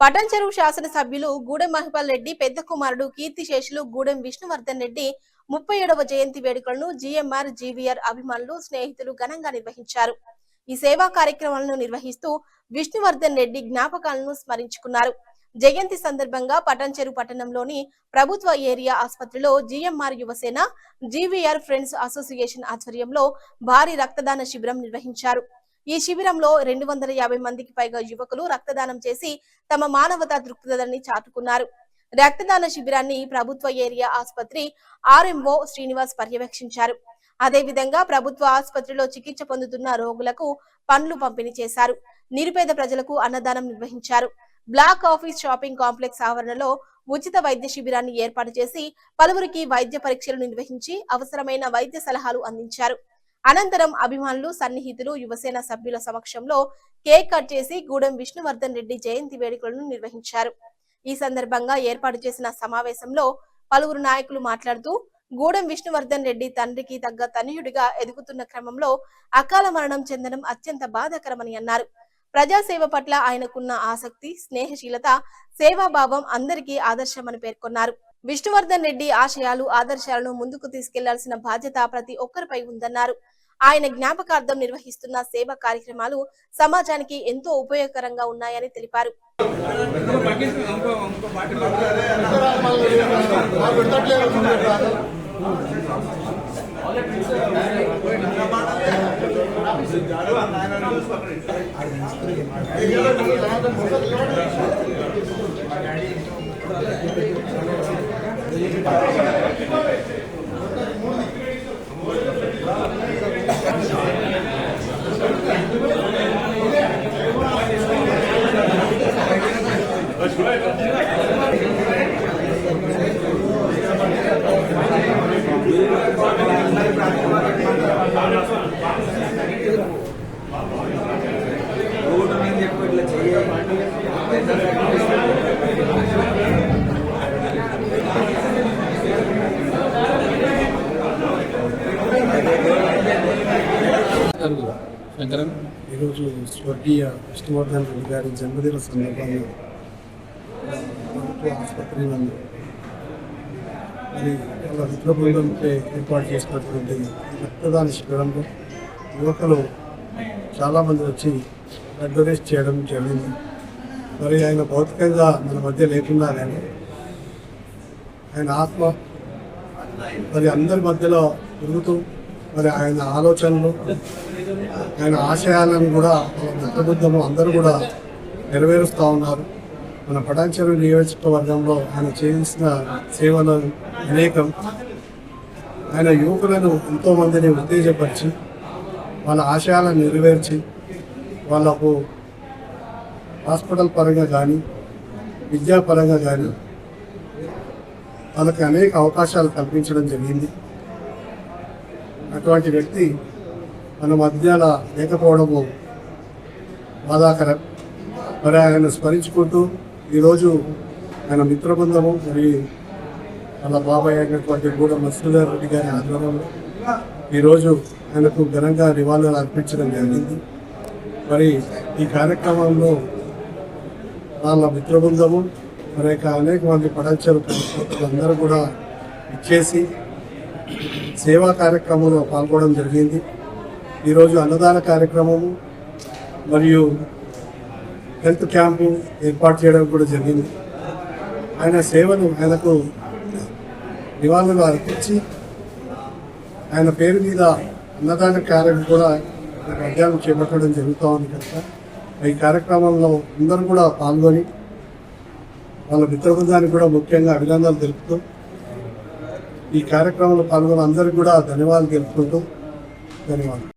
పటాన్చెరు శాసనసభ్యులు గూడెం మహిపాల్ రెడ్డి పెద్ద కుమారుడు కీర్తిశేషులు గూడెం విష్ణువర్ధన్ రెడ్డి 37వ జయంతి వేడుకలను జీఎంఆర్ జీవీఆర్ అభిమానులు స్నేహితులు ఘనంగా నిర్వహించారు. ఈ సేవా కార్యక్రమాలను నిర్వహిస్తూ విష్ణువర్ధన్ రెడ్డి జ్ఞాపకాలను స్మరించుకున్నారు. జయంతి సందర్భంగా పటాన్చెరు పట్టణంలోని ప్రభుత్వ ఏరియా ఆసుపత్రిలో GMR Yuvasena GVR friends association ఆధ్వర్యంలో భారీ రక్తదాన శిబిరం నిర్వహించారు. ఈ శిబిరంలో 250 మందికి పైగా యువకులు రక్తదానం చేసి తమ మానవతా దృక్పథాన్ని చాటుకున్నారు. రక్తదాన శిబిరాన్ని ప్రభుత్వ ఏరియా ఆసుపత్రి ఆర్ఎంఓ శ్రీనివాస్ పర్యవేక్షించారు. అదేవిధంగా ప్రభుత్వ ఆసుపత్రిలో చికిత్స పొందుతున్న రోగులకు పండ్లు పంపిణీ చేశారు. నిరుపేద ప్రజలకు అన్నదానం నిర్వహించారు. బ్లాక్ ఆఫీస్ షాపింగ్ కాంప్లెక్స్ ఆవరణలో ఉచిత వైద్య శిబిరాన్ని ఏర్పాటు చేసి పలువురికి వైద్య పరీక్షలు నిర్వహించి అవసరమైన వైద్య సలహాలు అందించారు. అనంతరం అభిమానులు సన్నిహితులు యువసేన సభ్యుల సమక్షంలో కేక్ కట్ చేసి గూడెం విష్ణువర్ధన్ రెడ్డి జయంతి వేడుకలను నిర్వహించారు. ఈ సందర్భంగా ఏర్పాటు చేసిన సమావేశంలో పలువురు నాయకులు మాట్లాడుతూ గూడెం విష్ణువర్ధన్ రెడ్డి తండ్రికి తగ్గ తనయుడిగా ఎదుగుతున్న క్రమంలో అకాల మరణం చెందడం అత్యంత బాధాకరమని అన్నారు. ప్రజాసేవ పట్ల ఆయనకున్న ఆసక్తి, స్నేహశీలత, సేవాభావం అందరికీ ఆదర్శమని పేర్కొన్నారు. విష్ణువర్ధన్ రెడ్డి ఆశయాలు, ఆదర్శాలను ముందుకు తీసుకెళ్లాల్సిన బాధ్యత ప్రతి ఒక్కరిపై ఉందన్నారు. ఆయన జ్ఞాపకార్థం నిర్వహిస్తున్న సేవా కార్యక్రమాలు సమాజానికి ఎంతో ఉపయోగకరంగా ఉన్నాయని తెలిపారు. ఈరోజు స్వర్గీయ విష్ణువర్ధన్ రెడ్డి గారి జన్మదిన సందర్భంగా ప్రభుత్వ ఆసుపత్రి నందు మరి వాళ్ళ మిత్ర బృందంతో ఏర్పాటు చేసినటువంటి రక్తదాన శిబిరంలో యువకులు చాలామంది వచ్చి బ్లడ్ డొనేట్ చేయడం జరిగింది. మరి ఆయన భౌతికంగా మన మధ్య లేకుండా కానీ ఆయన ఆత్మ మరి అందరి మధ్యలో తిరుగుతూ మరి ఆయన ఆలోచనలు, ఆయన ఆశయాలను కూడా మిత్రబుద్ధము అందరూ కూడా నెరవేరుస్తూ ఉన్నారు. మన పటాన్చెరు నియోజకవర్గంలో ఆయన చేసిన సేవలు అనేకం. ఆయన యువకులను ఎంతోమందిని ఉత్తేజపరిచి వాళ్ళ ఆశయాలను నెరవేర్చి వాళ్ళకు హాస్పిటల్ పరంగా కానీ విద్యాపరంగా కానీ వాళ్ళకి అనేక అవకాశాలు కల్పించడం జరిగింది. అటువంటి వ్యక్తి మన మధ్యాల లేకపోవడము బాధాకరం. మరి ఆయన స్మరించుకుంటూ ఈరోజు ఆయన మిత్రబృందము మరి వాళ్ళ బాబాయ్ అయినటువంటి గూడెం విష్ణువర్ధన్ రెడ్డి గారి ఆధ్వర్యంలో ఈరోజు ఆయనకు ఘనంగా నివాళులు అర్పించడం జరిగింది. మరి ఈ కార్యక్రమంలో వాళ్ళ మిత్రబృందము మరి అనేక మంది పటాన్చెరు అందరూ కూడా ఇచ్చేసి సేవా కార్యక్రమంలో పాల్గొనడం జరిగింది. ఈరోజు అన్నదాన కార్యక్రమము మరియు హెల్త్ క్యాంపు ఏర్పాటు చేయడం కూడా జరిగింది. ఆయన సేవను ఆయనకు నివాళులు అర్పించి ఆయన పేరు మీద అన్నదాన కార్యక్రమం కూడా మధ్యాహ్నం చేపట్టడం జరుగుతూ ఉంది కనుక ఈ కార్యక్రమంలో అందరూ కూడా పాల్గొని వాళ్ళ మిత్రబృందానికి కూడా ముఖ్యంగా అభినందనలు తెలుపుతూ ఈ కార్యక్రమంలో పాల్గొన్న అందరికీ కూడా ధన్యవాదాలు తెలుపుకుంటూ ధన్యవాదాలు.